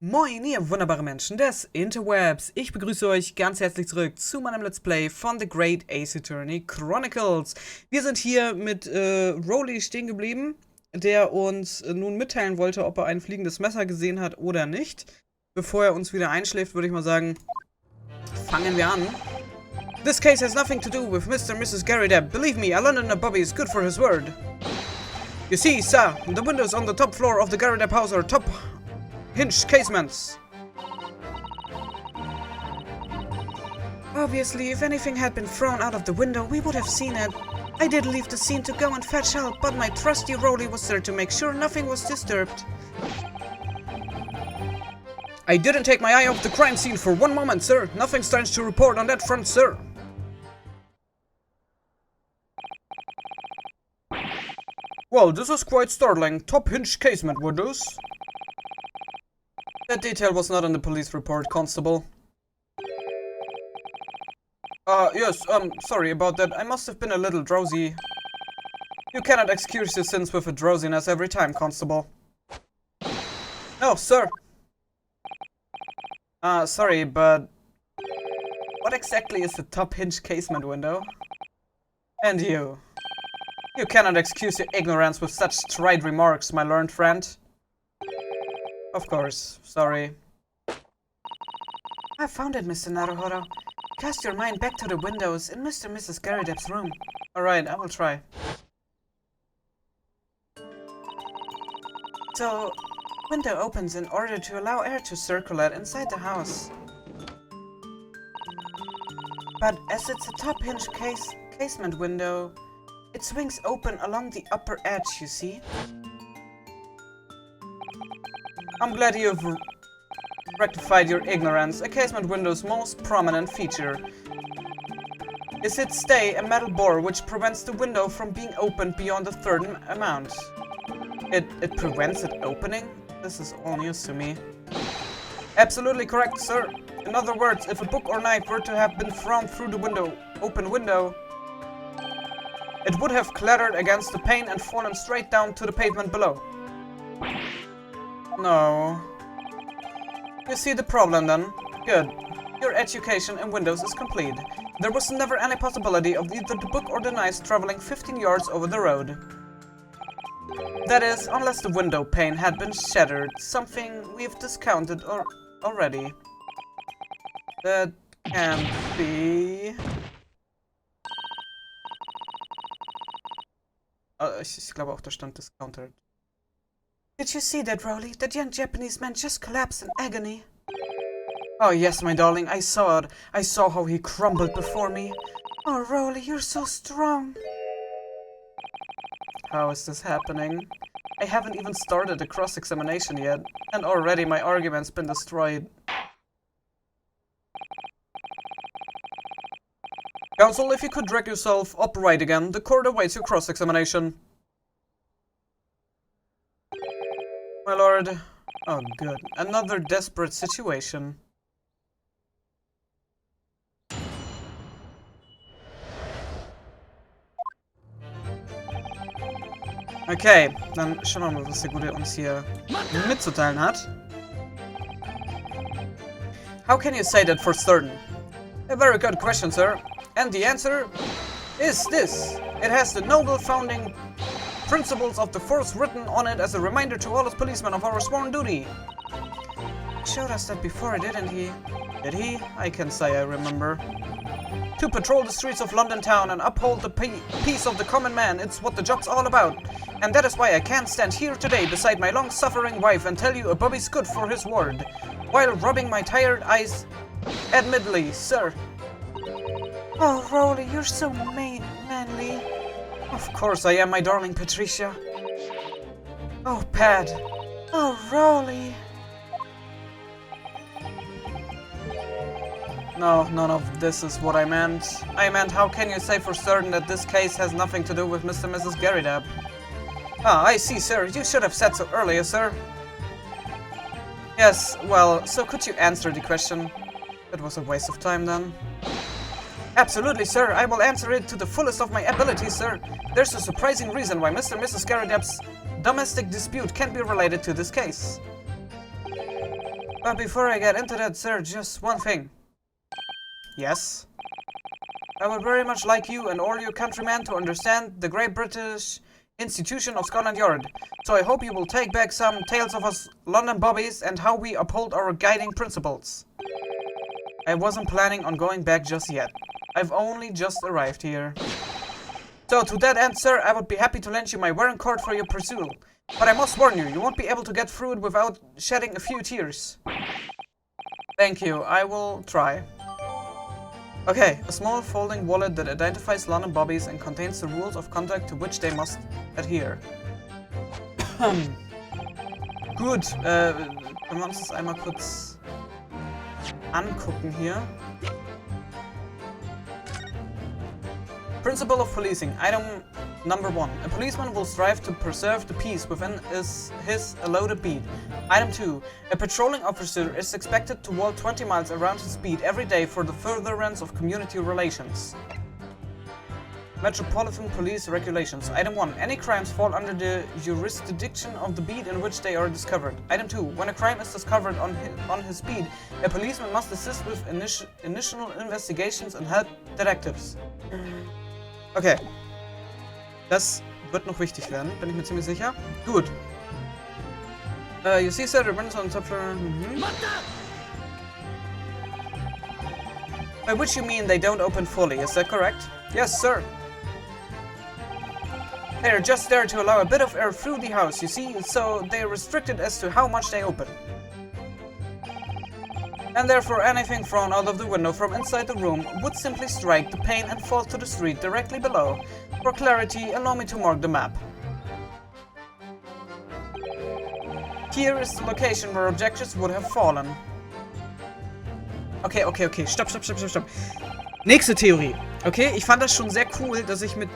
Moin, ihr wunderbare Menschen des Interwebs. Ich begrüße euch ganz herzlich zurück zu meinem Let's Play von The Great Ace-Attorney Chronicles. Wir sind hier mit Rolly stehen geblieben, der uns nun mitteilen wollte, ob er ein fliegendes Messer gesehen hat oder nicht. Bevor er uns wieder einschläft, würde ich mal sagen, fangen wir an. This case has nothing to do with Mr. and Mrs. Gary Depp. Believe me, a Londoner Bobby is good for his word. You see, sir, the windows on the top floor of the Gary Depp house are top hinged casements. Obviously, if anything had been thrown out of the window, we would have seen it. I did leave the scene to go and fetch help, but my trusty Rolly was there to make sure nothing was disturbed. I didn't take my eye off the crime scene for one moment, sir. Nothing strange to report on that front, sir. Well, this is quite startling. Top hinged casement windows. That detail was not in the police report, Constable. Yes, sorry about that. I must have been a little drowsy. You cannot excuse your sins with a drowsiness every time, Constable. No, sir. Sorry, but what exactly is the top hinged casement window? And you. You cannot excuse your ignorance with such trite remarks, my learned friend. Of course, sorry. I found it, Mr. Naruhodo. Cast your mind back to the windows in Mr. and Mrs. Gary Depp's room. Alright, I will try. So, window opens in order to allow air to circulate inside the house. But as it's a top hinged casement window, it swings open along the upper edge, you see? I'm glad you've rectified your ignorance. A casement window's most prominent feature is its stay, a metal bore which prevents the window from being opened beyond a certain amount. It prevents it opening? This is all news to me. Absolutely correct, sir. In other words, if a book or knife were to have been thrown through the open window, it would have clattered against the pane and fallen straight down to the pavement below. No. You see the problem then? Good. Your education in Windows is complete. There was never any possibility of either the book or the knives traveling 15 yards over the road. That is, unless the window pane had been shattered, something we've discounted already. That can't be... Ich glaube auch, da stand discounted. Did you see that, Rolly? That young Japanese man just collapsed in agony. Oh yes, my darling, I saw it. I saw how he crumbled before me. Oh, Rolly, you're so strong. How is this happening? I haven't even started the cross-examination yet, and already my argument's been destroyed. Counsel, if you could drag yourself upright again, the court awaits your cross-examination. My lord. Oh, good. Another desperate situation. Okay, dann schauen wir mal, was der Gute uns hier mitzuteilen hat. How can you say that for certain? A very good question, sir. And the answer is this. It has the noble founding principles of the force written on it as a reminder to all us policemen of our sworn duty. He showed us that before, didn't he? Did he? I can't say I remember. To patrol the streets of London town and uphold the peace of the common man, it's what the job's all about. And that is why I can't stand here today beside my long-suffering wife and tell you a Bobby's good for his word, while rubbing my tired eyes admittedly, sir. Oh, Rolly, you're so manly. Of course I am, my darling Patricia. Oh, Pat. Oh, Rolly. No, none of this is what I meant. I meant, how can you say for certain that this case has nothing to do with Mr. and Mrs. Gary Depp? Ah, I see, sir. You should have said so earlier, sir. Yes, well, so could you answer the question? It was a waste of time, then. Absolutely, sir. I will answer it to the fullest of my ability, sir. There's a surprising reason why Mr. and Mrs. Gary Depp's domestic dispute can't be related to this case. But before I get into that, sir, just one thing. Yes? I would very much like you and all your countrymen to understand the great British institution of Scotland Yard. So I hope you will take back some tales of us London bobbies and how we uphold our guiding principles. I wasn't planning on going back just yet. I've only just arrived here. So to that end, sir, I would be happy to lend you my warrant card for your pursuit. But I must warn you, you won't be able to get through it without shedding a few tears. Thank you, I will try. Okay, a small folding wallet that identifies London bobbies and contains the rules of conduct to which they must adhere. Gut, können wir uns das einmal kurz angucken hier. Principle of policing. Item number 1. A policeman will strive to preserve the peace within his allotted beat. Item 2. A patrolling officer is expected to walk 20 miles around his beat every day for the furtherance of community relations. Metropolitan Police Regulations. Item 1. Any crimes fall under the jurisdiction of the beat in which they are discovered. Item 2. When a crime is discovered on his beat, a policeman must assist with initial investigations and help detectives. Okay. Das wird noch wichtig werden, bin ich mir ziemlich sicher. Gut. You see, sir, the runners on top floor. By which you mean they don't open fully, is that correct? Yes, sir. They're just there to allow a bit of air through the house, you see, so they're restricted as to how much they open. And therefore anything thrown out of the window from inside the room would simply strike the pane and fall to the street directly below. For clarity, allow me to mark the map. Here is the location where objections would have fallen. Okay, stopp. Nächste Theorie. Okay, ich fand das schon sehr cool, dass ich mit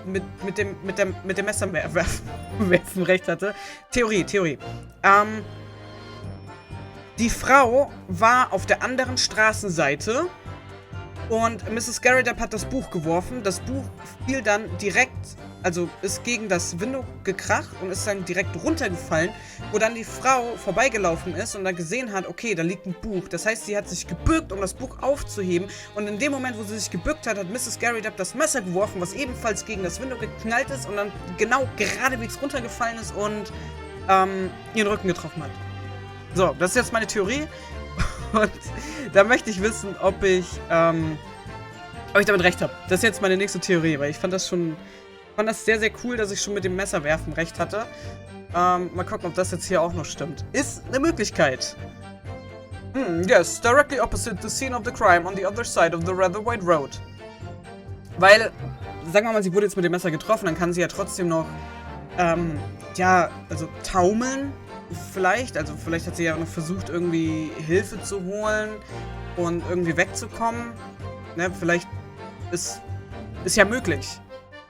dem Messer werfen recht hatte. Theorie. Die Frau war auf der anderen Straßenseite und Mrs. Garridup hat das Buch geworfen. Das Buch fiel dann direkt, also ist gegen das Window gekracht und ist dann direkt runtergefallen, wo dann die Frau vorbeigelaufen ist und dann gesehen hat, okay, da liegt ein Buch. Das heißt, sie hat sich gebückt, um das Buch aufzuheben und in dem Moment, wo sie sich gebückt hat, hat Mrs. Garridup das Messer geworfen, was ebenfalls gegen das Window geknallt ist und dann genau geradewegs runtergefallen ist und ihren Rücken getroffen hat. So, das ist jetzt meine Theorie und da möchte ich wissen, ob ich damit recht habe. Das ist jetzt meine nächste Theorie, weil ich fand das sehr, sehr cool, dass ich schon mit dem Messerwerfen recht hatte. Mal gucken, ob das jetzt hier auch noch stimmt. Ist eine Möglichkeit. Yes, directly opposite the scene of the crime on the other side of the rather wide road. Weil, sagen wir mal, sie wurde jetzt mit dem Messer getroffen, dann kann sie ja trotzdem noch, also taumeln. Vielleicht hat sie ja noch versucht, irgendwie Hilfe zu holen und irgendwie wegzukommen. Ne, vielleicht ist ja möglich,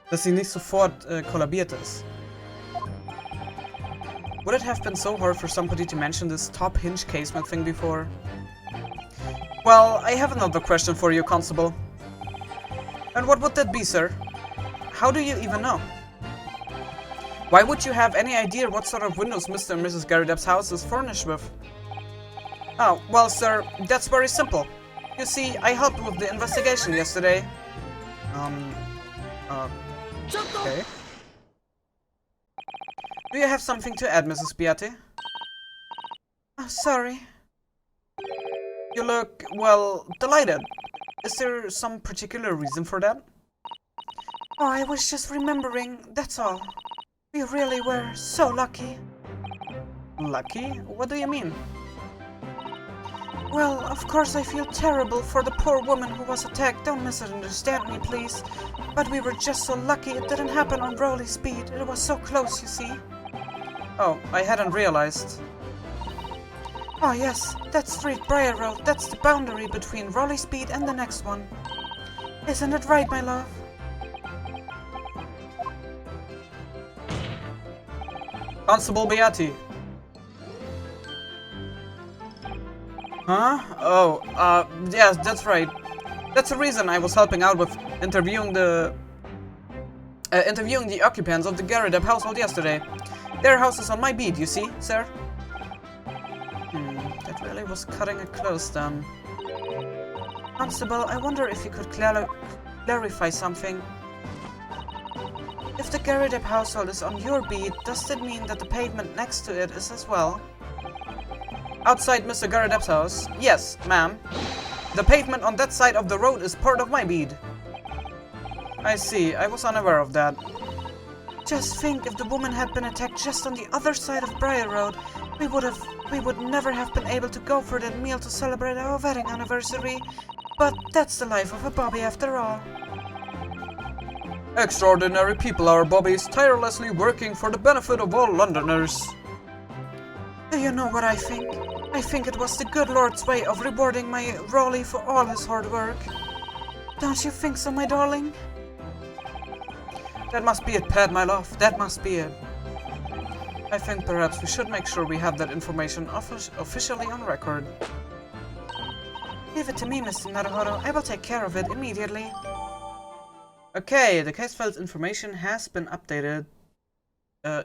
dass sie nicht sofort kollabiert ist. Would it have been so hard for somebody to mention this top hinge casement thing before? Well, I have another question for you, Constable. And what would that be, sir? How do you even know? Why would you have any idea what sort of windows Mr. and Mrs. Garridup's house is furnished with? Oh, well, sir, that's very simple. You see, I helped with the investigation yesterday. Okay. Do you have something to add, Mrs. Beate? Oh, sorry. You look, well, delighted. Is there some particular reason for that? Oh, I was just remembering, that's all. We really were so lucky. Lucky? What do you mean? Well, of course I feel terrible for the poor woman who was attacked. Don't misunderstand me, please. But we were just so lucky it didn't happen on Rowley Speed. It was so close, you see. Oh, I hadn't realized. Oh yes, that street Briar Road, that's the boundary between Rowley Speed and the next one. Isn't it right, my love? Constable Beate. Huh? Oh, yes, that's right. That's the reason I was helping out with interviewing the occupants of the Garridup household yesterday. Their house is on my beat, you see, sir? That really was cutting it close then. Constable, I wonder if you could clarify something. If the Garrideb household is on your beat, does that mean that the pavement next to it is as well? Outside Mr. Garrideb's house? Yes, ma'am. The pavement on that side of the road is part of my beat. I see, I was unaware of that. Just think, if the woman had been attacked just on the other side of Briar Road, we would never have been able to go for that meal to celebrate our wedding anniversary. But that's the life of a Bobby after all. Extraordinary people are Bobbies, tirelessly working for the benefit of all Londoners. Do you know what I think? I think it was the good Lord's way of rewarding my Rowley for all his hard work. Don't you think so, my darling? That must be it, Pat, my love. That must be it. I think perhaps we should make sure we have that information officially on record. Leave it to me, Mr. Naruhodo. I will take care of it immediately. Okay, the case file's information has been updated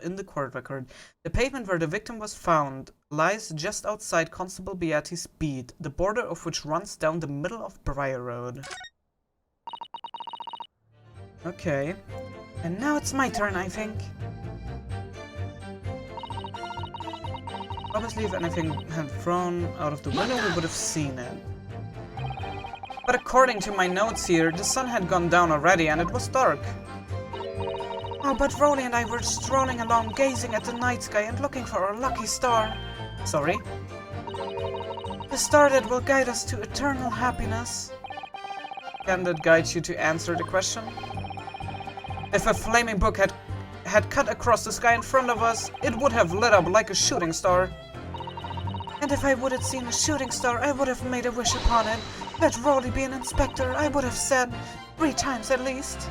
in the court record. The pavement where the victim was found lies just outside Constable Beatty's beat, the border of which runs down the middle of Briar Road. Okay. And now it's my turn, I think. Obviously, if anything had thrown out of the window, we would have seen it. But according to my notes here, the sun had gone down already and it was dark. Oh, but Rowley and I were strolling along, gazing at the night sky and looking for our lucky star. Sorry? The star that will guide us to eternal happiness. Can that guide you to answer the question? If a flaming book had cut across the sky in front of us, it would have lit up like a shooting star. And if I would have seen a shooting star, I would have made a wish upon it. Let Rowley be an inspector, I would have said, 3 times at least.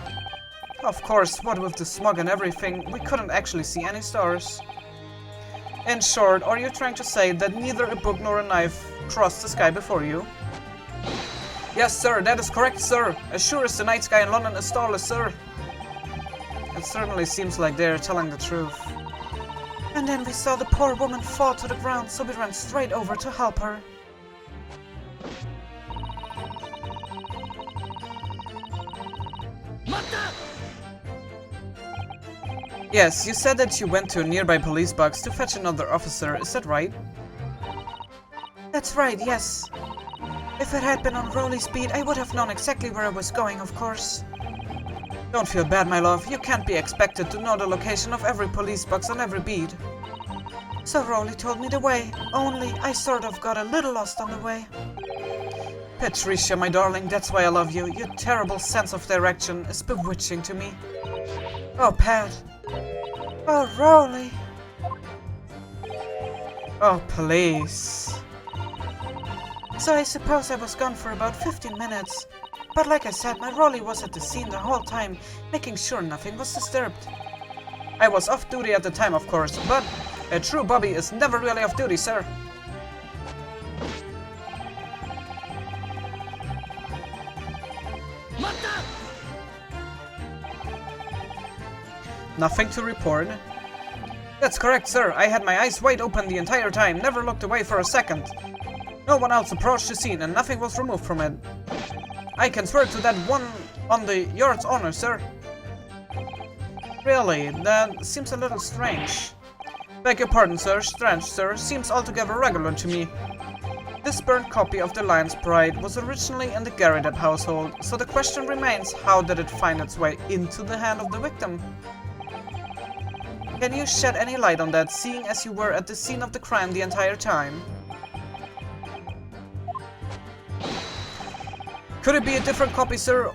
Of course, what with the smog and everything, we couldn't actually see any stars. In short, are you trying to say that neither a book nor a knife crossed the sky before you? Yes, sir, that is correct, sir. As sure as the night sky in London is starless, sir. It certainly seems like they're telling the truth. And then we saw the poor woman fall to the ground, so we ran straight over to help her. Yes, you said that you went to a nearby police box to fetch another officer, is that right? That's right, yes. If it had been on Rowley's beat, I would have known exactly where I was going, of course. Don't feel bad, my love. You can't be expected to know the location of every police box on every beat. So Rowley told me the way, only I sort of got a little lost on the way. Patricia, my darling, that's why I love you. Your terrible sense of direction is bewitching to me. Oh, Pat. Oh, Rowley. Oh, please. So I suppose I was gone for about 15 minutes. But like I said, my Rowley was at the scene the whole time, making sure nothing was disturbed. I was off duty at the time, of course, but a true Bobby is never really off duty, sir. Nothing to report. That's correct, sir. I had my eyes wide open the entire time, never looked away for a second. No one else approached the scene and nothing was removed from it. I can swear to that one on the yard's honor, sir. Really, that seems a little strange. Beg your pardon, sir. Strange, sir. Seems altogether regular to me. This burnt copy of the Lion's Pride was originally in the Garrideb household, so the question remains, how did it find its way into the hand of the victim? Can you shed any light on that, seeing as you were at the scene of the crime the entire time? Could it be a different copy, sir?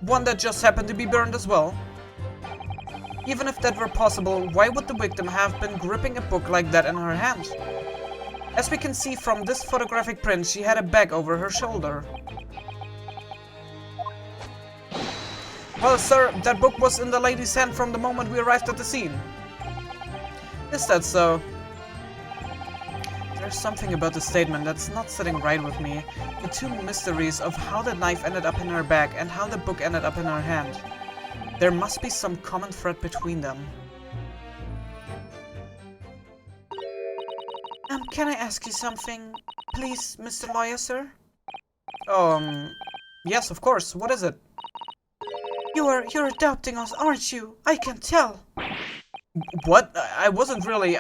One that just happened to be burned as well? Even if that were possible, why would the victim have been gripping a book like that in her hand? As we can see from this photographic print, she had a bag over her shoulder. Well, sir, that book was in the lady's hand from the moment we arrived at the scene. Is that so? There's something about the statement that's not sitting right with me. The two mysteries of how the knife ended up in her bag and how the book ended up in her hand. There must be some common thread between them. Can I ask you something, please, Mr. Lawyer, sir? Yes, of course. What is it? You're adopting us, aren't you? I can tell. What? I wasn't really,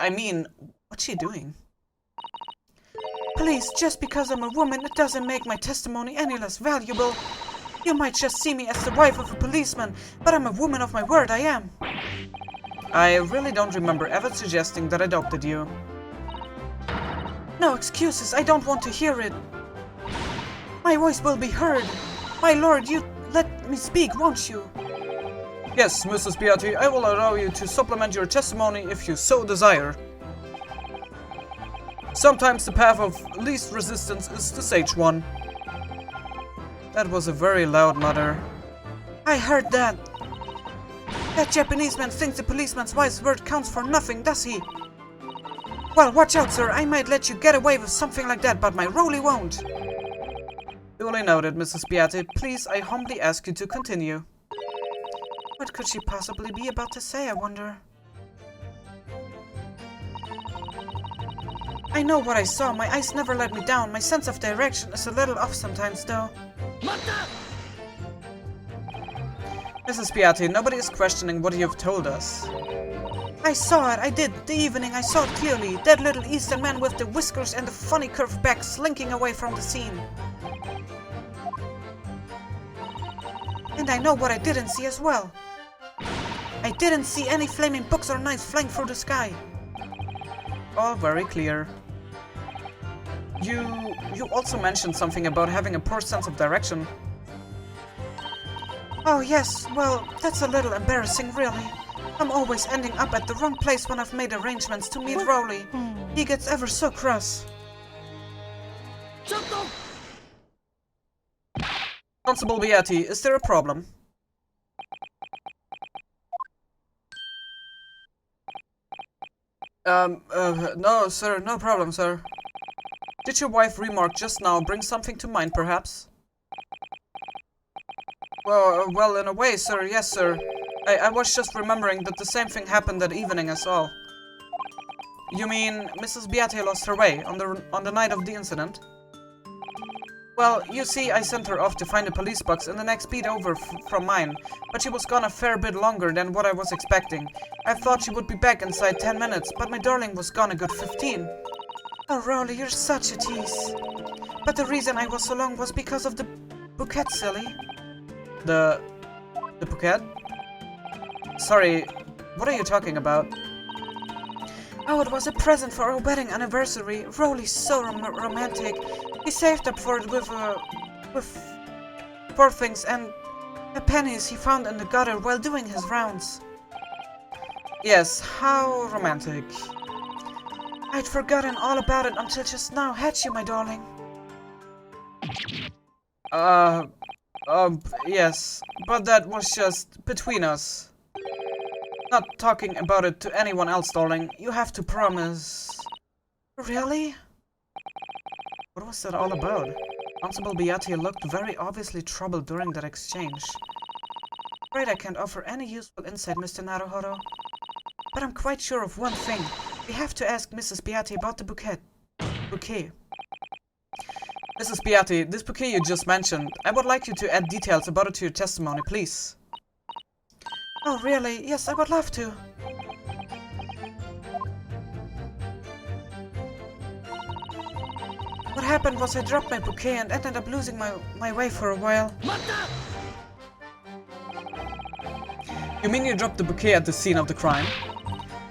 what's she doing? Please, just because I'm a woman, it doesn't make my testimony any less valuable. You might just see me as the wife of a policeman, but I'm a woman of my word, I am. I really don't remember ever suggesting that I adopted you. No excuses, I don't want to hear it. My voice will be heard. My lord, you let me speak, won't you? Yes, Mrs. Beatty, I will allow you to supplement your testimony if you so desire. Sometimes the path of least resistance is the sage one. That was a very loud mutter. I heard that. That Japanese man thinks the policeman's wise word counts for nothing, does he? Well, watch out, sir. I might let you get away with something like that, but my Rolly won't. Duly noted, Mrs. Beatty. Please, I humbly ask you to continue. What could she possibly be about to say, I wonder? I know what I saw. My eyes never let me down. My sense of direction is a little off sometimes, though. Mrs. Beatty, nobody is questioning what you've told us. I saw it. I did. The evening, I saw it clearly. That little Eastern man with the whiskers and the funny curved back slinking away from the scene. And I know what I didn't see as well. I didn't see any flaming books or knives flying through the sky. All very clear. You also mentioned something about having a poor sense of direction. Oh yes, well, that's a little embarrassing, really. I'm always ending up at the wrong place when I've made arrangements to meet Rowley. He gets ever so cross. Constable Beatty, is there a problem? No, sir, no problem, sir. Did your wife remark just now bring something to mind, perhaps? Well, in a way, sir, yes, sir. I was just remembering that the same thing happened that evening as well. You mean Mrs. Beatty lost her way on the night of the incident? Well, you see, I sent her off to find a police box in the next beat over from mine, but she was gone a fair bit longer than what I was expecting. I thought she would be back inside 10 minutes, but my darling was gone a good 15. Oh, Rowley, you're such a tease. But the reason I was so long was because of the bouquet, silly. The bouquet? Sorry, what are you talking about? Oh, it was a present for our wedding anniversary. Rowley's so romantic. He saved up for it with poor things and pennies he found in the gutter while doing his rounds. Yes, how romantic. I'd forgotten all about it until just now, had you, my darling? Yes, but that was just between us. Not talking about it to anyone else, darling. You have to promise. Really? What was that all about? Constable Beatty looked very obviously troubled during that exchange. Afraid I can't offer any useful insight, Mr. Naruhodo. But I'm quite sure of one thing. We have to ask Mrs. Beatty about the bouquet. Mrs. Beatty, this bouquet you just mentioned, I would like you to add details about it to your testimony, please. Oh, really? Yes, I would love to. What happened was I dropped my bouquet and ended up losing my way for a while. You mean you dropped the bouquet at the scene of the crime?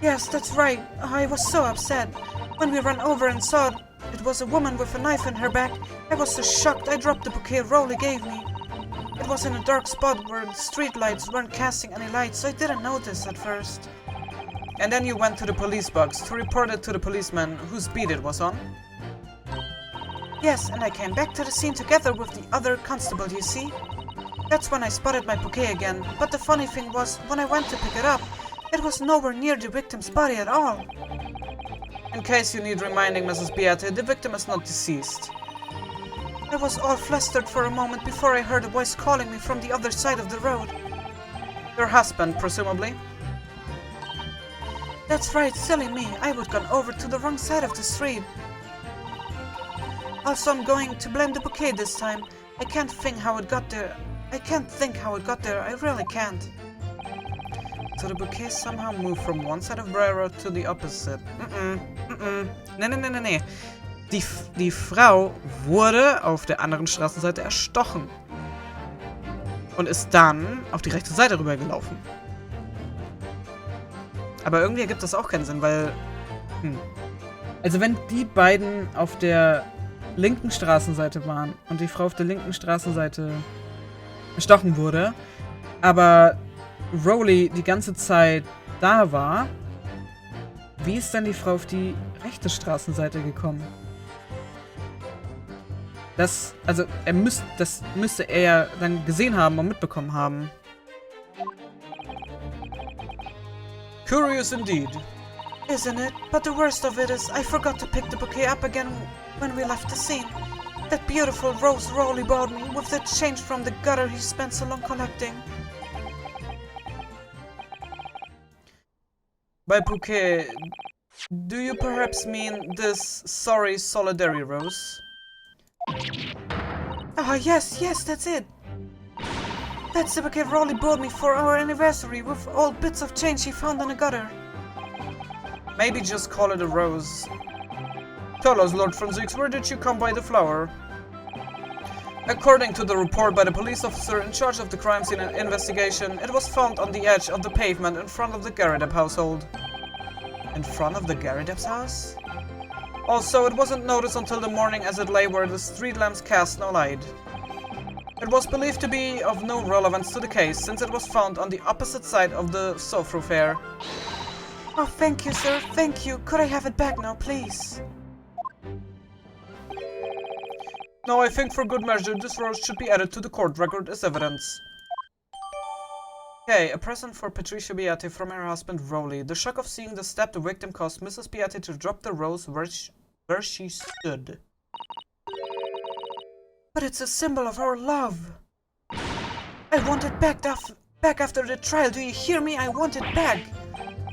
Yes, that's right. I was so upset. When we ran over and saw it was a woman with a knife in her back, I was so shocked I dropped the bouquet Rowley gave me. It was in a dark spot where the street lights weren't casting any light, so I didn't notice at first. And then you went to the police box to report it to the policeman whose beat it was on? Yes, and I came back to the scene together with the other constable, you see? That's when I spotted my bouquet again, but the funny thing was, when I went to pick it up, it was nowhere near the victim's body at all. In case you need reminding, Mrs. Beatty, the victim is not deceased. I was all flustered for a moment before I heard a voice calling me from the other side of the road. Your husband, presumably? That's right, silly me. I would gone over to the wrong side of the street. Also, I'm going to blame the bouquet this time. I can't think how it got there. I really can't. So the bouquet somehow moved from one side of Briar Road to the opposite. Nee. Die Frau wurde auf der anderen Straßenseite erstochen. Und ist dann auf die rechte Seite rübergelaufen. Aber irgendwie ergibt das auch keinen Sinn, weil... Also wenn die beiden auf der linken Straßenseite waren und die Frau auf der linken Straßenseite erstochen wurde, aber Rowley die ganze Zeit da war, wie ist dann die Frau auf die rechte Straßenseite gekommen? Das müsste er ja dann gesehen haben und mitbekommen haben. Curious indeed. Isn't it? But the worst of it is I forgot to pick the bouquet up again when we left the scene. That beautiful rose Rowley bought me with the change from the gutter he spent so long collecting. By bouquet, do you perhaps mean this sorry solidary rose? Ah, yes, that's it. That's the bouquet Rowley bought me for our anniversary with all bits of change he found in a gutter. Maybe just call it a rose. Tell us, Lord Franzix, where did you come by the flower? According to the report by the police officer in charge of the crime scene investigation, it was found on the edge of the pavement in front of the Garrideb household. In front of the Garrideb's house? Also, it wasn't noticed until the morning as it lay where the street lamps cast no light. It was believed to be of no relevance to the case, since it was found on the opposite side of the thoroughfare. Oh, thank you, sir. Thank you. Could I have it back now, please? No, I think for good measure, this rose should be added to the court record as evidence. Okay, a present for Patricia Beate from her husband Rowley. The shock of seeing the step the victim caused Mrs. Beate to drop the rose where she stood. But it's a symbol of our love. I want it back after the trial. Do you hear me? I want it back.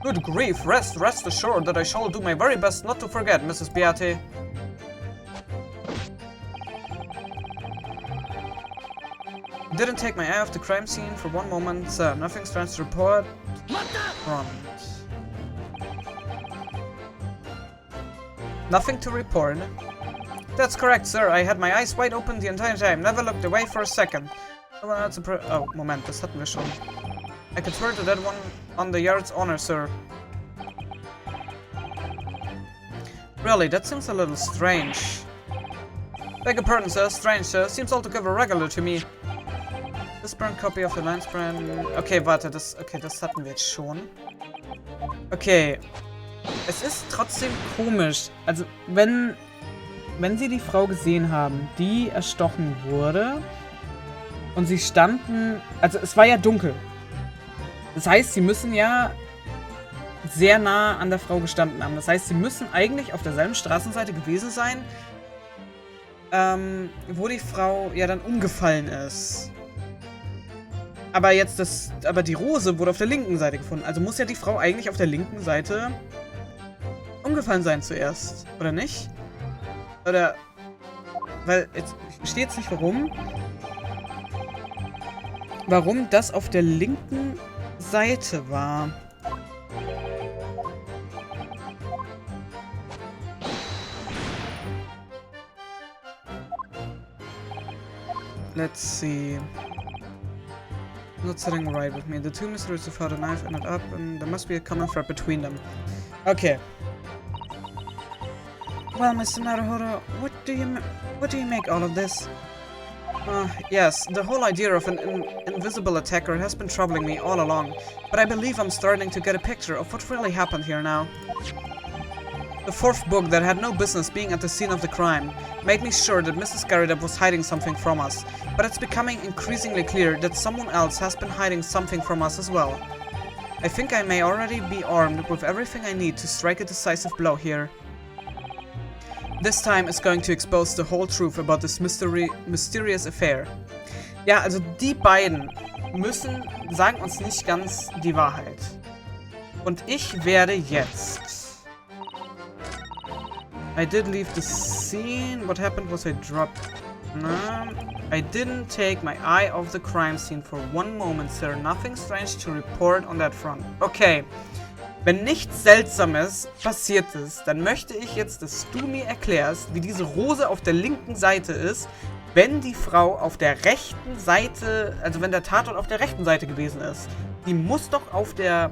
Good grief. Rest assured that I shall do my very best not to forget, Mrs. Beate. Didn't take my eye off the crime scene for one moment, sir. Nothing strange to report. Front. Nothing to report. That's correct, sir. I had my eyes wide open the entire time. Never looked away for a second. Oh, Moment, das hatten wir schon. I could swear to that one on the yard's honor, sir. Really, that seems a little strange. Beg your pardon, sir. Strange, sir. Seems altogether regular to me. This burned copy of the lines brand. Okay, warte, das hatten wir jetzt schon. Okay. Es ist trotzdem komisch. Also, wenn sie die Frau gesehen haben, die erstochen wurde und sie standen, also es war ja dunkel. Das heißt, sie müssen ja sehr nah an der Frau gestanden haben. Das heißt, sie müssen eigentlich auf derselben Straßenseite gewesen sein, wo die Frau ja dann umgefallen ist. Aber die Rose wurde auf der linken Seite gefunden. Also muss ja die Frau eigentlich auf der linken Seite umgefallen sein zuerst, oder nicht? Oder, weil, ich verstehe jetzt nicht warum das auf der linken Seite war. Let's see. Not sitting right with me. The two mysteries of how the knife ended up, and there must be a common thread between them. Okay. Well, Mr. Naruhodo, what do you make all of this? Yes, the whole idea of an invisible attacker has been troubling me all along, but I believe I'm starting to get a picture of what really happened here now. The fourth book that had no business being at the scene of the crime made me sure that Mrs. Garrideb was hiding something from us, but it's becoming increasingly clear that someone else has been hiding something from us as well. I think I may already be armed with everything I need to strike a decisive blow here. This time is going to expose the whole truth about this mysterious affair. Ja, also die beiden sagen uns nicht ganz die Wahrheit. Und ich werde jetzt... I did leave the scene. What happened was I dropped... No. I didn't take my eye off the crime scene for one moment, sir. Nothing strange to report on that front. Okay. Wenn nichts Seltsames passiert ist, dann möchte ich jetzt, dass du mir erklärst, wie diese Rose auf der linken Seite ist, wenn die Frau auf der rechten Seite, also wenn der Tatort auf der rechten Seite gewesen ist. Die muss doch auf der...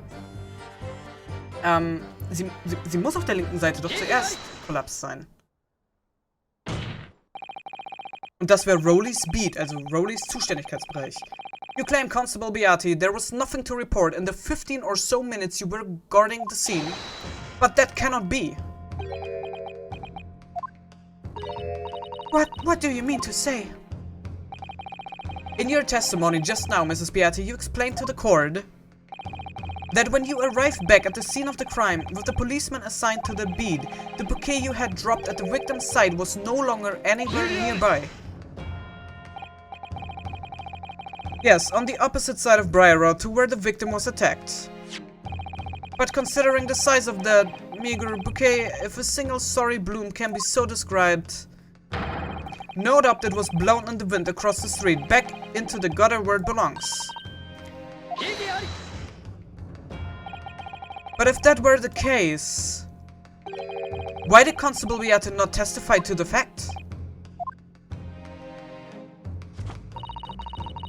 Sie muss auf der linken Seite doch zuerst kollaps sein. Und das wäre Rowleys Beat, also Rowleys Zuständigkeitsbereich. You claim, Constable Beatty, there was nothing to report in the 15 or so minutes you were guarding the scene. But that cannot be. What do you mean to say? In your testimony just now, Mrs. Beatty, you explained to the court that when you arrived back at the scene of the crime with the policeman assigned to the beat, the bouquet you had dropped at the victim's side was no longer anywhere nearby. Yes, on the opposite side of Briar Road to where the victim was attacked. But considering the size of that meager bouquet, if a single sorry bloom can be so described, no doubt it was blown in the wind across the street, back into the gutter where it belongs. But if that were the case, why did Constable Beatty not testify to the fact?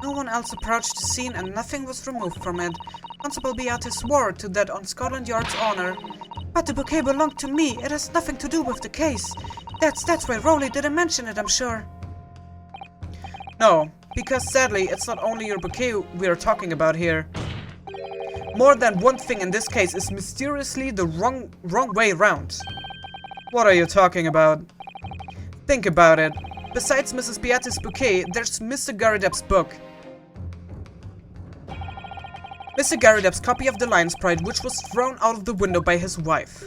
No one else approached the scene and nothing was removed from it. Constable Beatty swore to that on Scotland Yard's honor. But the bouquet belonged to me. It has nothing to do with the case. That's why Rowley didn't mention it, I'm sure. No, because sadly, it's not only your bouquet we are talking about here. More than one thing in this case is mysteriously the wrong way round. What are you talking about? Think about it. Besides Mrs. Beatty's bouquet, there's Mr. Garrideb's book. Mr. Garrideb's copy of the Lion's Pride, which was thrown out of the window by his wife,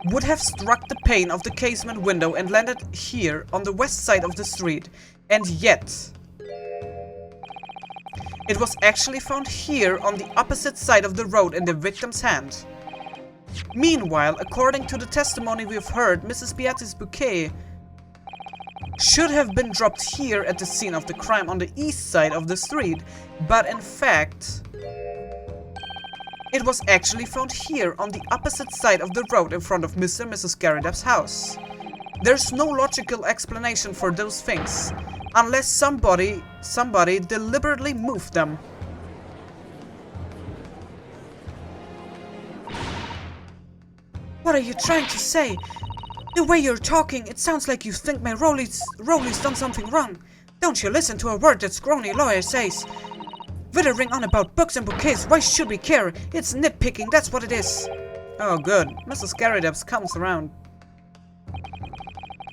would have struck the pane of the casement window and landed here on the west side of the street. And yet, it was actually found here on the opposite side of the road in the victim's hand. Meanwhile, according to the testimony we've heard, Mrs. Beatty's bouquet should have been dropped here at the scene of the crime on the east side of the street, but in fact, it was actually found here on the opposite side of the road in front of Mr. and Mrs. Garrideb's house. There's no logical explanation for those things, unless somebody deliberately moved them. What are you trying to say? The way you're talking, it sounds like you think my Rowley's done something wrong. Don't you listen to a word that scrawny lawyer says. Withering on about books and bouquets, why should we care? It's nitpicking, that's what it is. Oh good, Mrs. Garrideb comes around.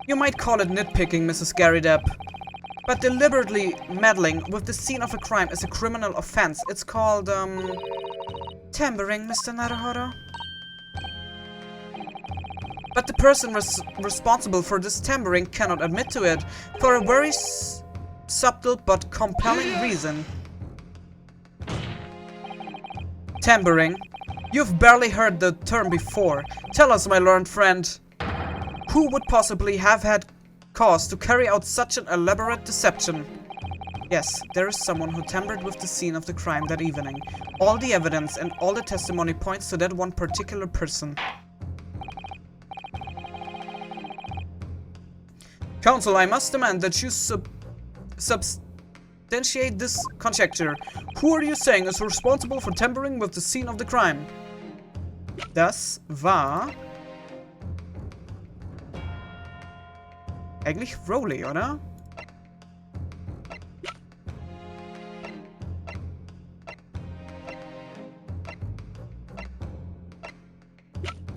You might call it nitpicking, Mrs. Garrideb. But deliberately meddling with the scene of a crime is a criminal offense. It's called, tampering, Mr. Naruhodo. But the person responsible for this tampering cannot admit to it, for a very subtle but compelling reason. Tampering? You've barely heard the term before. Tell us, my learned friend, who would possibly have had cause to carry out such an elaborate deception? Yes, there is someone who tampered with the scene of the crime that evening. All the evidence and all the testimony points to that one particular person. Counsel, I must demand that you substantiate this conjecture. Who are you saying is responsible for tampering with the scene of the crime? Das war eigentlich Rowley, oder?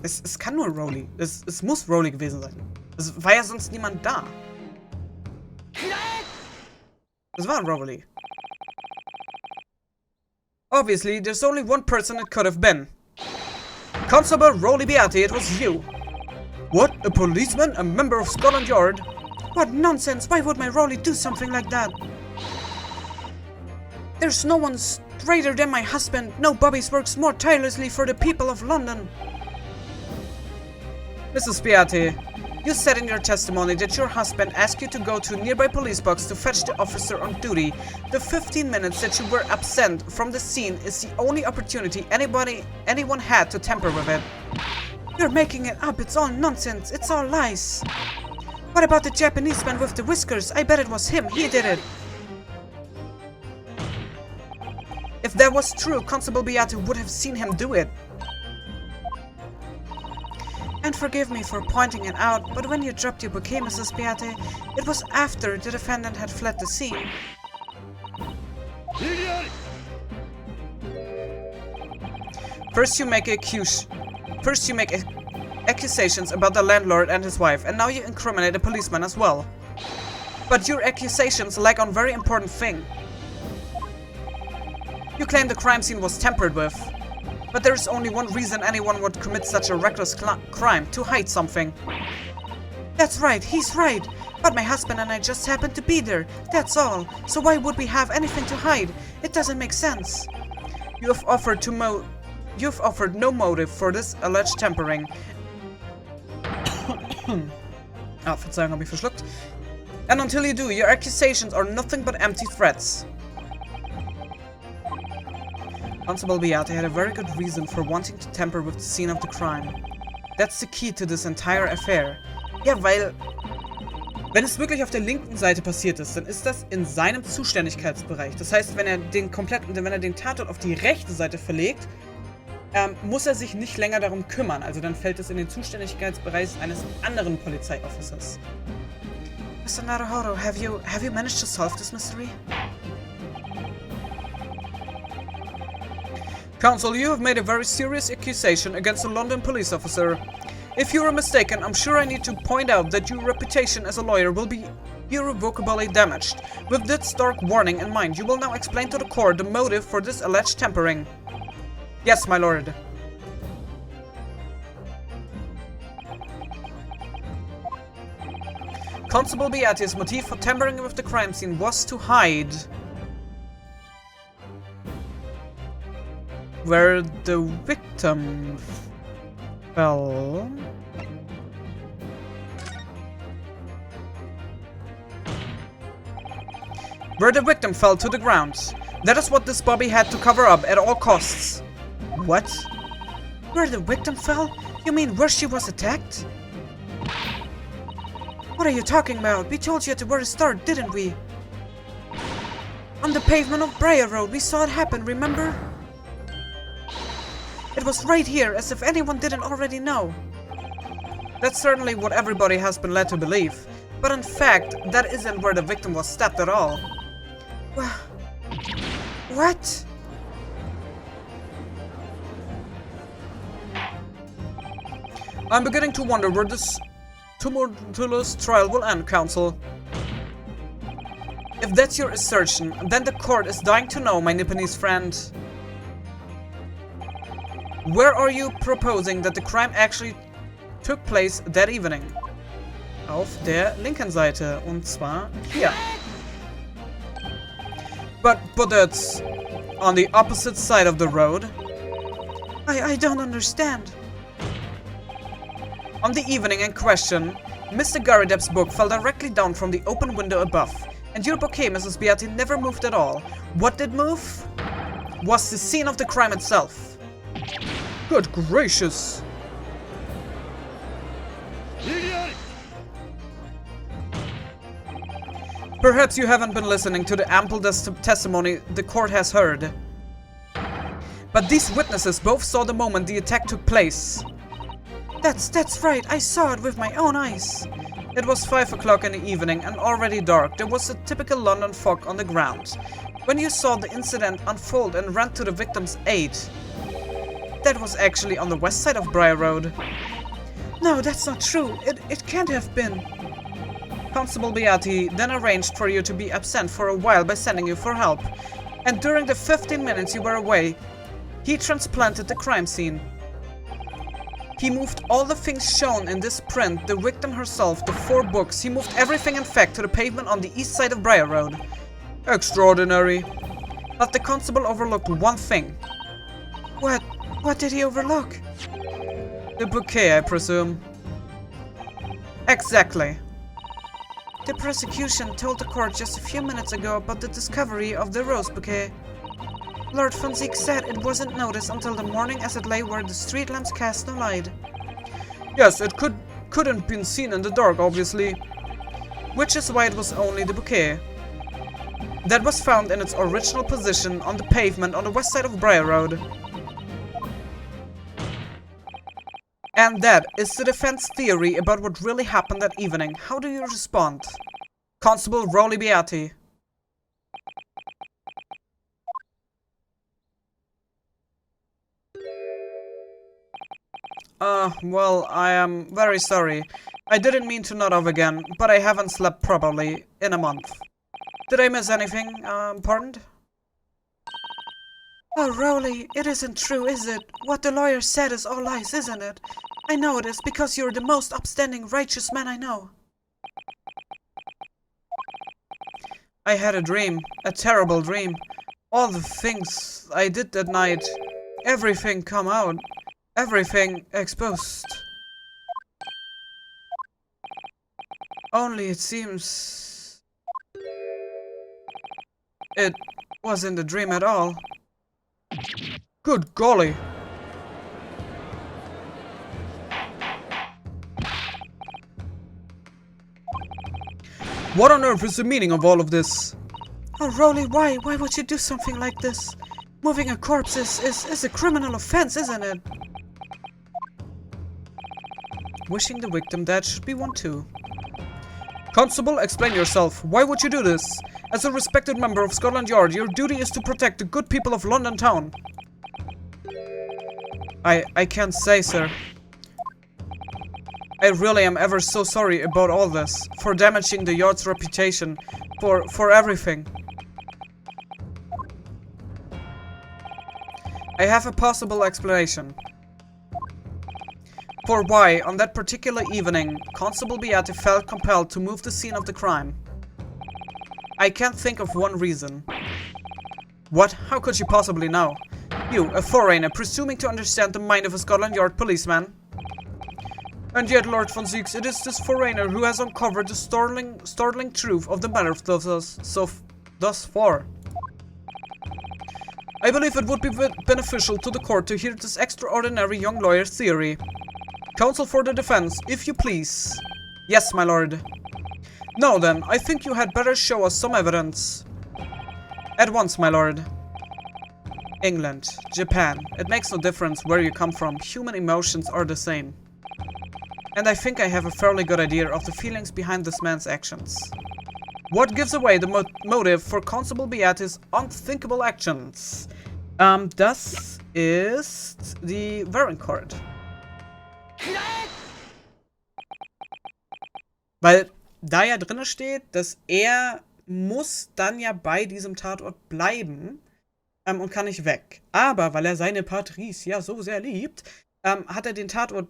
Es kann nur Rowley. Es muss Rowley gewesen sein. Es war ja sonst niemand da. Es war Rowley. Obviously, there's only one person it could have been. Constable Rowley Beatty, it was you. What? A policeman? A member of Scotland Yard? What nonsense! Why would my Rowley do something like that? There's no one greater than my husband. No Bobbies works more tirelessly for the people of London. Mrs. Beate, you said in your testimony that your husband asked you to go to a nearby police box to fetch the officer on duty. The 15 minutes that you were absent from the scene is the only opportunity anyone had to tamper with it. You're making it up. It's all nonsense. It's all lies. What about the Japanese man with the whiskers? I bet it was him. He did it. If that was true, Constable Beate would have seen him do it. And forgive me for pointing it out, but when you dropped your bouquet, Mrs. Beate, it was after the defendant had fled the scene. First you make accusations about the landlord and his wife, and now you incriminate a policeman as well. But your accusations lack on very important thing. You claim the crime scene was tampered with. But there is only one reason anyone would commit such a reckless crime, to hide something. That's right, he's right. But my husband and I just happened to be there, that's all. So why would we have anything to hide? It doesn't make sense. You've offered no motive for this alleged tampering. Verzeihung, habe ich verschluckt. And until you do, your accusations are nothing but empty threats. Constable Beate had a very good reason for wanting to tamper with the scene of the crime. That's the key to this entire affair. Ja, weil, wenn es wirklich auf der linken Seite passiert ist, dann ist das in seinem Zuständigkeitsbereich. Das heißt, wenn er den Tatort auf die rechte Seite verlegt, muss er sich nicht länger darum kümmern. Also dann fällt es in den Zuständigkeitsbereich eines anderen Polizeiofficers. Mr. Naruhodo, have you managed to solve this mystery? Counsel, you have made a very serious accusation against a London police officer. If you are mistaken, I'm sure I need to point out that your reputation as a lawyer will be irrevocably damaged. With this stark warning in mind, you will now explain to the court the motive for this alleged tampering. Yes, my lord. Constable Beate's motive for tampering with the crime scene was to hide where the victim fell. Where the victim fell to the ground. That is what this Bobby had to cover up at all costs. What? Where the victim fell? You mean where she was attacked? What are you talking about? We told you at the very start, didn't we? On the pavement of Briar Road, we saw it happen, remember? It was right here, as if anyone didn't already know. That's certainly what everybody has been led to believe. But in fact, that isn't where the victim was stabbed at all. What? I'm beginning to wonder where this tumultuous trial will end, counsel. If that's your assertion, then the court is dying to know, my Nipponese friend. Where are you proposing that the crime actually took place that evening? Auf der linken Seite, und zwar hier. But that's on the opposite side of the road. I don't understand. On the evening in question, Mr. Garadeb's book fell directly down from the open window above, and your bouquet, Mrs. Beate, never moved at all. What did move was the scene of the crime itself. Good gracious! Perhaps you haven't been listening to the ample testimony the court has heard. But these witnesses both saw the moment the attack took place. That's right, I saw it with my own eyes. It was 5 o'clock in the evening and already dark. There was a typical London fog on the ground. When you saw the incident unfold and ran to the victim's aid. That was actually on the west side of Briar Road. No, that's not true. It can't have been. Constable Beate then arranged for you to be absent for a while by sending you for help. And during the 15 minutes you were away, he transplanted the crime scene. He moved all the things shown in this print, the victim herself, the 4 books. He moved everything in fact to the pavement on the east side of Briar Road. Extraordinary. But the constable overlooked one thing. What? What did he overlook? The bouquet, I presume. Exactly. The prosecution told the court just a few minutes ago about the discovery of the rose bouquet. Lord Fonseca said it wasn't noticed until the morning as it lay where the street lamps cast no light. Yes, it couldn't been seen in the dark, obviously. Which is why it was only the bouquet that was found in its original position on the pavement on the west side of Briar Road. And that is the defense theory about what really happened that evening. How do you respond? Constable Rowley Beatty. Well, I am very sorry. I didn't mean to nod off again, but I haven't slept properly in a month. Did I miss anything important? Oh, Rowley, it isn't true, is it? What the lawyer said is all lies, isn't it? I know it is, because you're the most upstanding, righteous man I know. I had a dream. A terrible dream. All the things I did that night. Everything come out. Everything exposed. Only it seems... it wasn't a dream at all. Good golly. What on earth is the meaning of all of this? Oh, Rowley, why? Why would you do something like this? Moving a corpse is a criminal offense, isn't it? Wishing the victim dead should be one too. Constable, explain yourself. Why would you do this? As a respected member of Scotland Yard, your duty is to protect the good people of London town. I can't say, sir. I really am ever so sorry about all this. For damaging the Yard's reputation. For everything. I have a possible explanation. For why, on that particular evening, Constable Beatty felt compelled to move the scene of the crime. I can't think of one reason. What? How could you possibly know? You, a foreigner, presuming to understand the mind of a Scotland Yard policeman? And yet, Lord Fonseca, it is this foreigner who has uncovered the startling truth of the matter thus far. I believe it would be beneficial to the court to hear this extraordinary young lawyer's theory. Counsel for the defense, if you please. Yes, my lord. Now then, I think you had better show us some evidence. At once, my lord. England, Japan, it makes no difference where you come from, human emotions are the same. And I think I have a fairly good idea of the feelings behind this man's actions. What gives away the motive for Constable Beatty's unthinkable actions? Das ist die Warrant Card. Weil da ja drin steht, dass er muss dann ja bei diesem Tatort bleiben und kann nicht weg. Aber weil er seine Patrice ja so sehr liebt, hat er den Tatort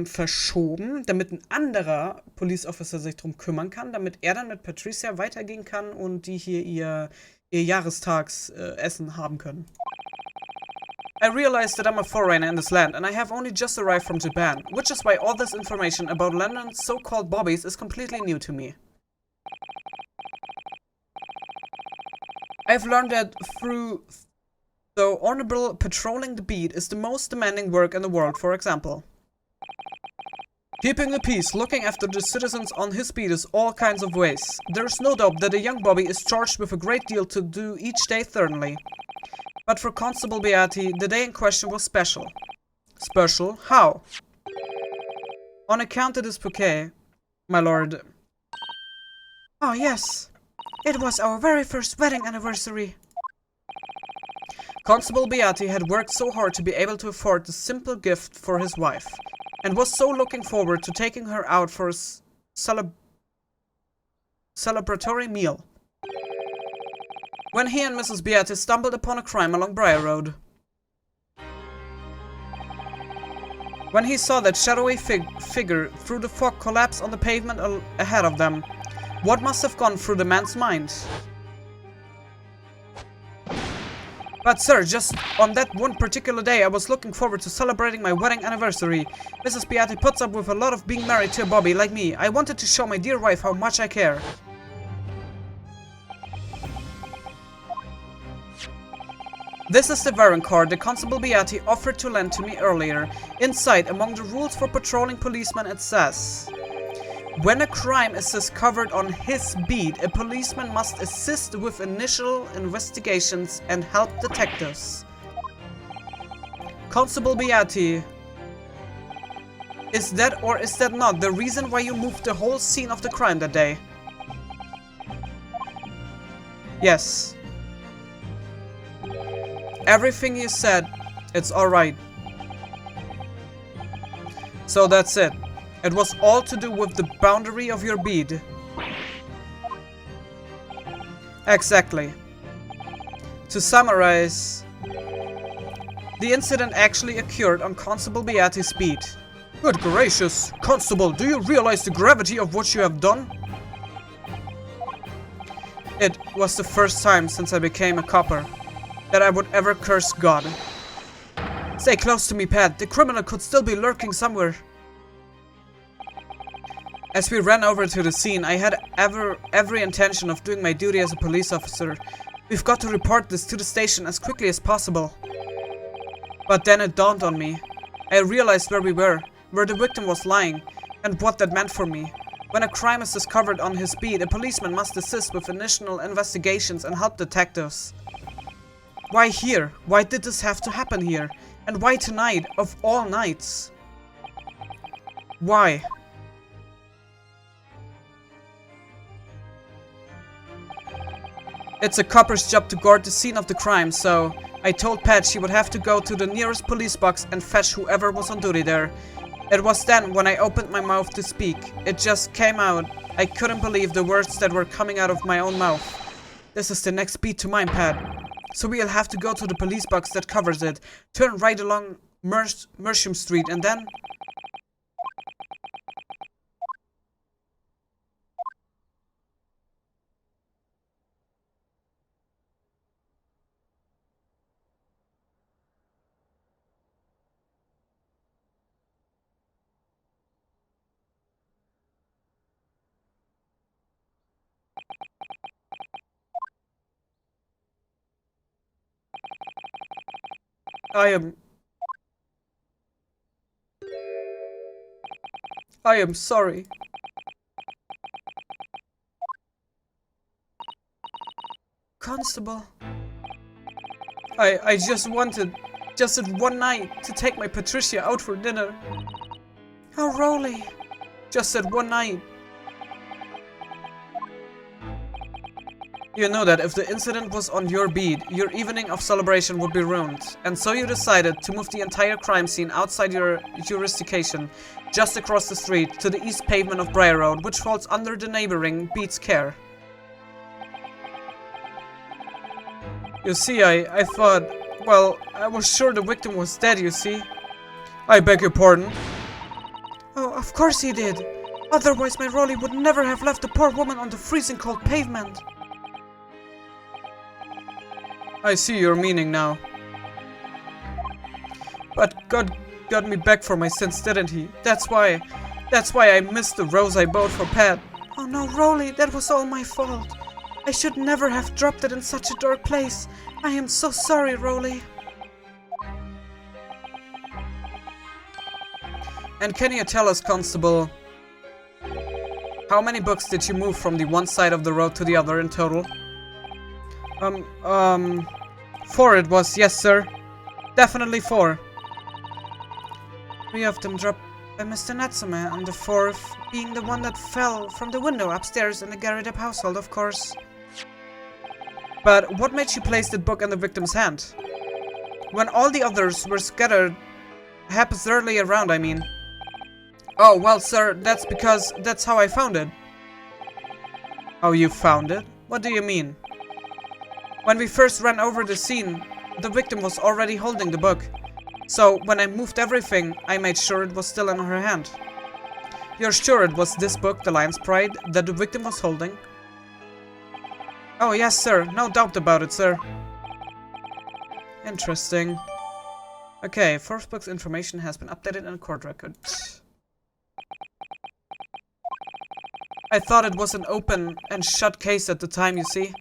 verschoben, damit ein anderer Police Officer sich drum kümmern kann, damit er dann mit Patricia weitergehen kann und die hier ihr Jahrestagsessen haben können. I realized that I'm a foreigner in this land, and I have only just arrived from Japan, which is why all this information about London's so-called bobbies is completely new to me. I've learned that though honorable patrolling the beat is the most demanding work in the world, for example. Keeping the peace, looking after the citizens on his beat is all kinds of ways. There's no doubt that a young Bobby is charged with a great deal to do each day thoroughly. But for Constable Beatty, the day in question was special. Special? How? On account of this bouquet, my lord. Oh yes, it was our very first wedding anniversary. Constable Beatty had worked so hard to be able to afford this simple gift for his wife, and was so looking forward to taking her out for a celebratory meal. When he and Mrs. Beatty stumbled upon a crime along Briar Road. When he saw that shadowy figure through the fog collapse on the pavement ahead of them, what must have gone through the man's mind? But sir, just on that one particular day, I was looking forward to celebrating my wedding anniversary. Mrs. Beatty puts up with a lot of being married to a Bobby like me. I wanted to show my dear wife how much I care. This is the warrant card the Constable Beatty offered to lend to me earlier. Inside, among the rules for patrolling policemen, it says: when a crime is discovered on his beat, a policeman must assist with initial investigations and help detectives. Constable Beatty, is that or is that not the reason why you moved the whole scene of the crime that day? Yes. Everything you said, it's alright. So that's it. It was all to do with the boundary of your bead. Exactly. To summarize, the incident actually occurred on Constable Beatty's beat. Good gracious, Constable, do you realize the gravity of what you have done? It was the first time since I became a copper that I would ever curse God. Stay close to me, Pat. The criminal could still be lurking somewhere. As we ran over to the scene, I had every intention of doing my duty as a police officer. We've got to report this to the station as quickly as possible. But then it dawned on me. I realized where we were, where the victim was lying, and what that meant for me. When a crime is discovered on his beat, a policeman must assist with initial investigations and help detectives. Why here? Why did this have to happen here? And why tonight, of all nights? Why? It's a copper's job to guard the scene of the crime, so I told Pat she would have to go to the nearest police box and fetch whoever was on duty there. It was then when I opened my mouth to speak. It just came out. I couldn't believe the words that were coming out of my own mouth. This is the next beat to mine, Pat. So we'll have to go to the police box that covers it, turn right along Mersham Street, and then... I am sorry. Constable. I just wanted, just at one night, to take my Patricia out for dinner. How Rolly. Just at one night. You know that if the incident was on your beat, your evening of celebration would be ruined. And so you decided to move the entire crime scene outside your jurisdiction, just across the street, to the east pavement of Briar Road, which falls under the neighboring beat's care. You see, I thought, well, I was sure the victim was dead, you see. I beg your pardon? Oh, of course he did. Otherwise my Rolly would never have left the poor woman on the freezing cold pavement. I see your meaning now. But God got me back for my sins, didn't he? That's why I missed the rose I bought for Pat. Oh no, Rolly, that was all my fault. I should never have dropped it in such a dark place. I am so sorry, Rolly. And can you tell us, Constable, how many books did you move from the one side of the road to the other in total? 4 it was, yes sir. Definitely 4. 3 of them dropped by Mr. Natsume, and the 4th being the one that fell from the window upstairs in the Garrideb household, of course. But what made you place that book in the victim's hand? When all the others were scattered haphazardly around, I mean. Oh, well sir, that's because that's how I found it. How you found it? What do you mean? When we first ran over the scene, the victim was already holding the book. So, when I moved everything, I made sure it was still in her hand. You're sure it was this book, The Lion's Pride, that the victim was holding? Oh yes, sir. No doubt about it, sir. Interesting. Okay, first book's information has been updated in court records. I thought it was an open and shut case at the time, you see.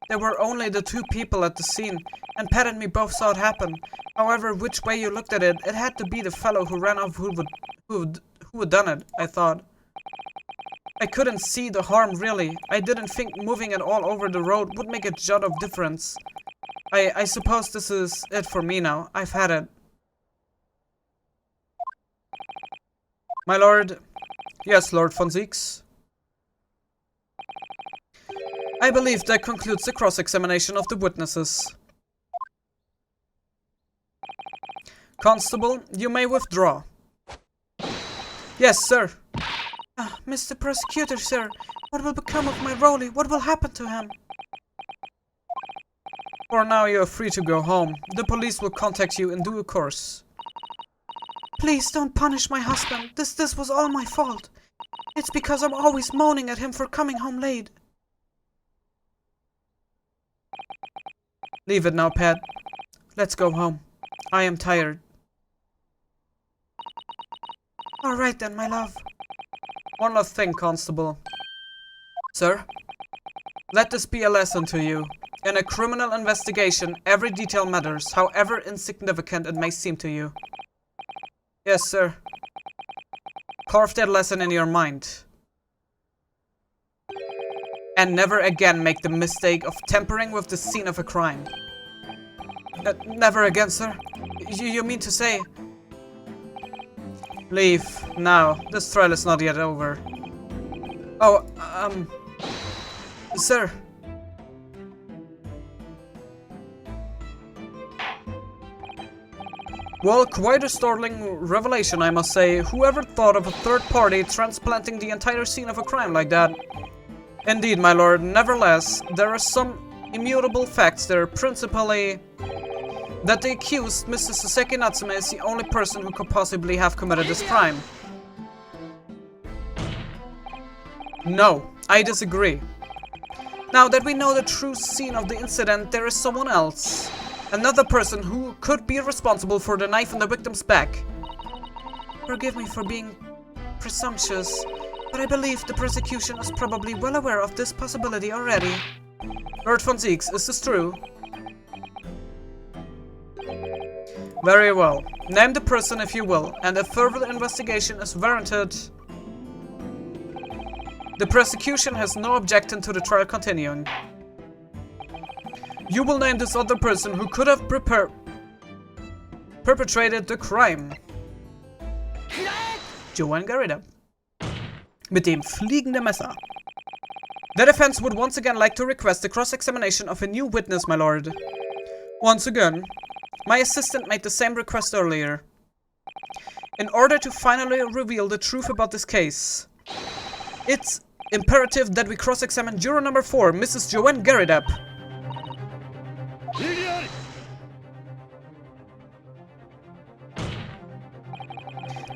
There were only the two people at the scene, and Pat and me both saw it happen. However, which way you looked at it, it had to be the fellow who ran off who had done it, I thought. I couldn't see the harm, really. I didn't think moving it all over the road would make a jot of difference. I suppose this is it for me now. I've had it. My lord. Yes, Lord von Zieks. I believe that concludes the cross-examination of the witnesses. Constable, you may withdraw. Yes, sir. Mr. Prosecutor, sir, what will become of my Rolly? What will happen to him? For now, you are free to go home. The police will contact you in due course. Please don't punish my husband. This was all my fault. It's because I'm always moaning at him for coming home late. Leave it now, Pat. Let's go home. I am tired. All right then, my love. One last thing, Constable. Sir? Let this be a lesson to you. In a criminal investigation, every detail matters, however insignificant it may seem to you. Yes, sir. Carve that lesson in your mind. And never again make the mistake of tampering with the scene of a crime. Never again, sir? You mean to say... Leave, now. This trial is not yet over. Oh, Sir. Well, quite a startling revelation, I must say. Whoever thought of a third party transplanting the entire scene of a crime like that? Indeed, my lord. Nevertheless, there are some immutable facts there, principally that the accused, Mr. Saseki Natsume, is the only person who could possibly have committed this crime. No, I disagree. Now that we know the true scene of the incident, there is someone else. Another person who could be responsible for the knife in the victim's back. Forgive me for being presumptuous, but I believe the prosecution is probably well aware of this possibility already. Lord von Zieks, is this true? Very well. Name the person if you will, and if further investigation is warranted... The prosecution has no objection to the trial continuing. You will name this other person who could have perpetrated the crime. Joanne Garrida. Mit dem fliegenden Messer. The defense would once again like to request the cross-examination of a new witness, my lord. Once again. My assistant made the same request earlier. In order to finally reveal the truth about this case, it's imperative that we cross-examine juror number 4, Mrs. Joanne Garridap.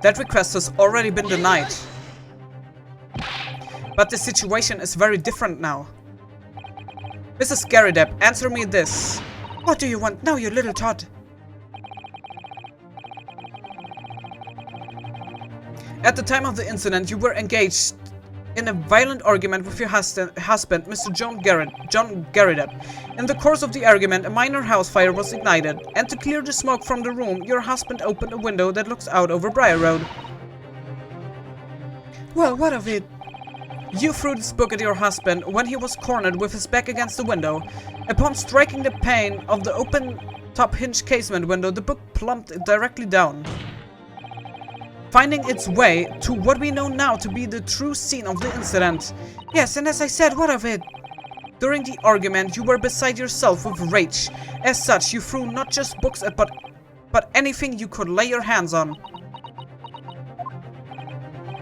That request has already been denied. But the situation is very different now. Mrs. Garridap, answer me this. What do you want now, you little tot? At the time of the incident, you were engaged in a violent argument with your husband, Mr. John Garridap. In the course of the argument, a minor house fire was ignited, and to clear the smoke from the room, your husband opened a window that looks out over Briar Road. Well, what of it? You threw this book at your husband when he was cornered with his back against the window. Upon striking the pane of the open top hinge casement window, the book plumped directly down, finding its way to what we know now to be the true scene of the incident. Yes, and as I said, what of it? During the argument, you were beside yourself with rage. As such, you threw not just books at but anything you could lay your hands on.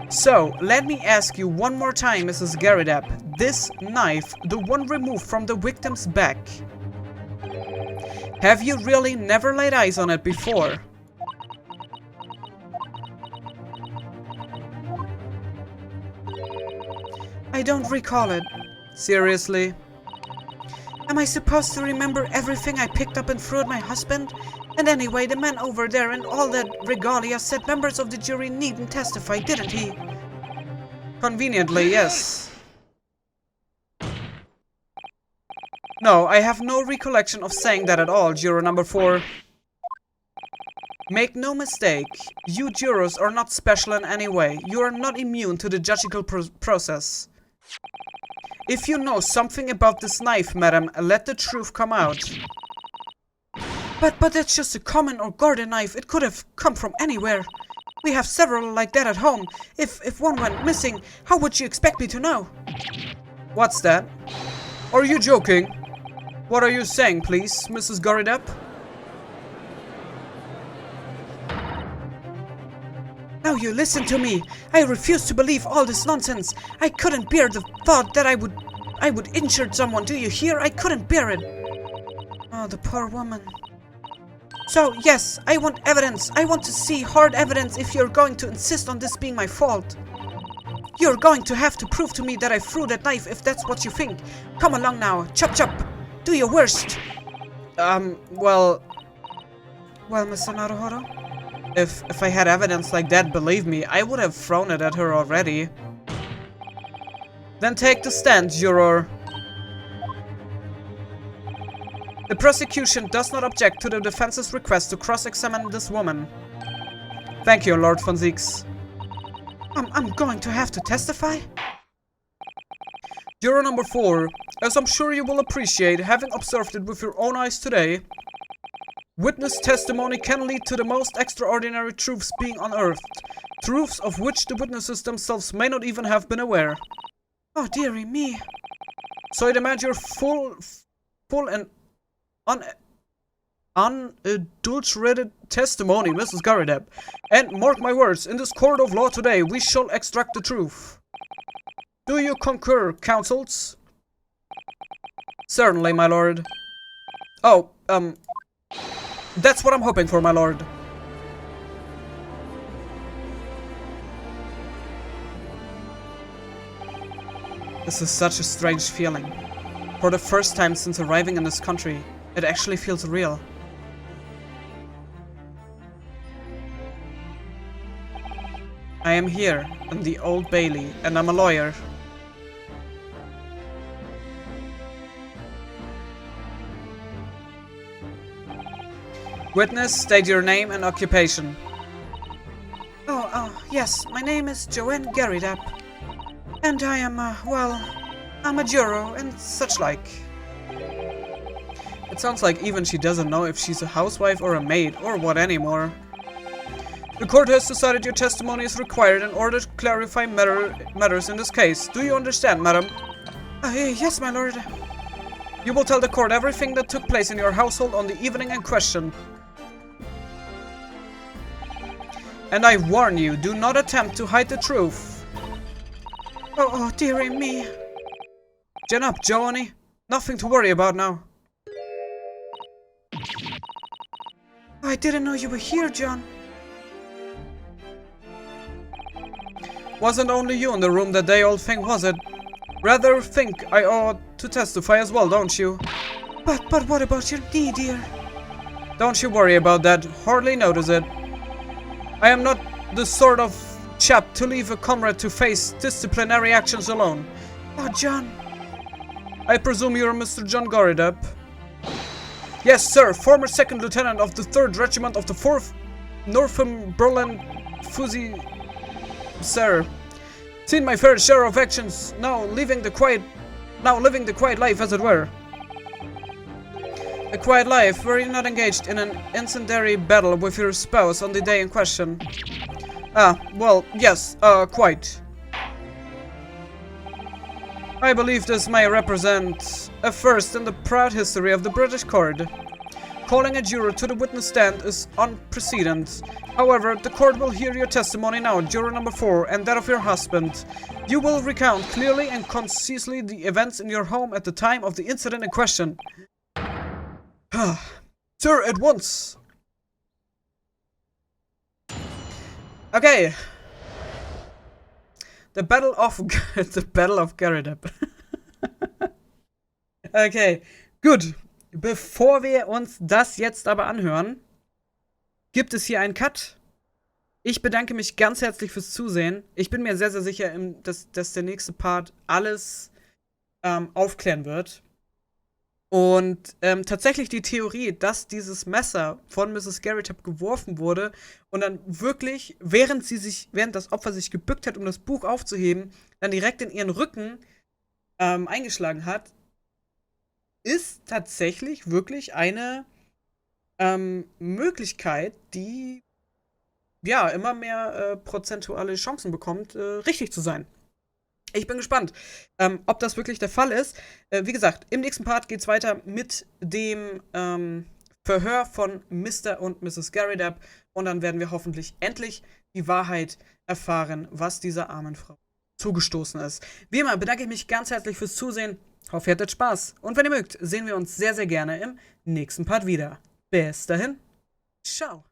So, let me ask you one more time, Mrs. Garridap. This knife, the one removed from the victim's back, have you really never laid eyes on it before? I don't recall it. Seriously? Am I supposed to remember everything I picked up and threw at my husband? And anyway, the man over there in all that regalia said members of the jury needn't testify, didn't he? Conveniently, yes. No, I have no recollection of saying that at all, juror number 4. Make no mistake, you jurors are not special in any way. You are not immune to the judicial process. If you know something about this knife, madam, let the truth come out. But that's just a common or garden knife. It could have come from anywhere. We have several like that at home. If one went missing, how would you expect me to know? What's that? Are you joking? What are you saying, please, Mrs. Goridap? Now you listen to me. I refuse to believe all this nonsense. I couldn't bear the thought that I would injure someone. Do you hear? I couldn't bear it. Oh, the poor woman. So, yes, I want evidence. I want to see hard evidence if you're going to insist on this being my fault. You're going to have to prove to me that I threw that knife if that's what you think. Come along now. Chop chop. Do your worst. Well, Mr. Naruhodo? If I had evidence like that, believe me, I would have thrown it at her already. Then take the stand, juror. The prosecution does not object to the defense's request to cross-examine this woman. Thank you, Lord von Zieks. I'm going to have to testify? Juror number 4, as I'm sure you will appreciate, having observed it with your own eyes today, witness testimony can lead to the most extraordinary truths being unearthed, truths of which the witnesses themselves may not even have been aware. Oh, dearie me. So I demand your full and unadulterated testimony, Mrs. Goridap. And mark my words, in this court of law today, we shall extract the truth. Do you concur, counsels? Certainly, my lord. Oh, that's what I'm hoping for, my lord. This is such a strange feeling. For the first time since arriving in this country, it actually feels real. I am here in the Old Bailey, and I'm a lawyer. Witness, state your name and occupation. Oh, yes, my name is Joanne Goridap. And I am, I'm a juror and such like. It sounds like even she doesn't know if she's a housewife or a maid or what anymore. The court has decided your testimony is required in order to clarify matters in this case. Do you understand, madam? Yes, my lord. You will tell the court everything that took place in your household on the evening in question. And I warn you, do not attempt to hide the truth. Oh, dearie me. Chin up, Joanie. Nothing to worry about now. I didn't know you were here, John. Wasn't only you in the room that day, old thing, was it? Rather think I ought to testify as well, don't you? But what about your knee, dear? Don't you worry about that. Hardly notice it. I am not the sort of chap to leave a comrade to face disciplinary actions alone. Oh, John. I presume you're Mr. John Goridap? Yes, sir. Former second lieutenant of the 3rd Regiment of the 4th Northumberland Fuzzy... Sir. Seen my fair share of actions, now living the quiet life, as it were. A quiet life where you're not engaged in an incendiary battle with your spouse on the day in question. Well, yes, quite. I believe this may represent a first in the proud history of the British court. Calling a juror to the witness stand is unprecedented. However, the court will hear your testimony now, juror number 4, and that of your husband. You will recount clearly and concisely the events in your home at the time of the incident in question. Sir, at once. Okay. The Battle of Goridap. Okay. Gut, bevor wir uns das jetzt aber anhören, gibt es hier einen Cut. Ich bedanke mich ganz herzlich fürs Zusehen. Ich bin mir sehr, sehr sicher, dass der nächste Part alles aufklären wird. Und tatsächlich die Theorie, dass dieses Messer von Mrs. Garrett geworfen wurde und dann wirklich, während das Opfer sich gebückt hat, um das Buch aufzuheben, dann direkt in ihren Rücken eingeschlagen hat, ist tatsächlich wirklich eine Möglichkeit, die ja immer mehr prozentuale Chancen bekommt, richtig zu sein. Ich bin gespannt, ob das wirklich der Fall ist. Wie gesagt, im nächsten Part geht's weiter mit dem Verhör von Mr. und Mrs. Garrett und dann werden wir hoffentlich endlich die Wahrheit erfahren, was dieser armen Frau zugestoßen ist. Wie immer bedanke ich mich ganz herzlich fürs Zusehen. Hoffe, ihr hattet Spaß. Und wenn ihr mögt, sehen wir uns sehr, sehr gerne im nächsten Part wieder. Bis dahin, ciao.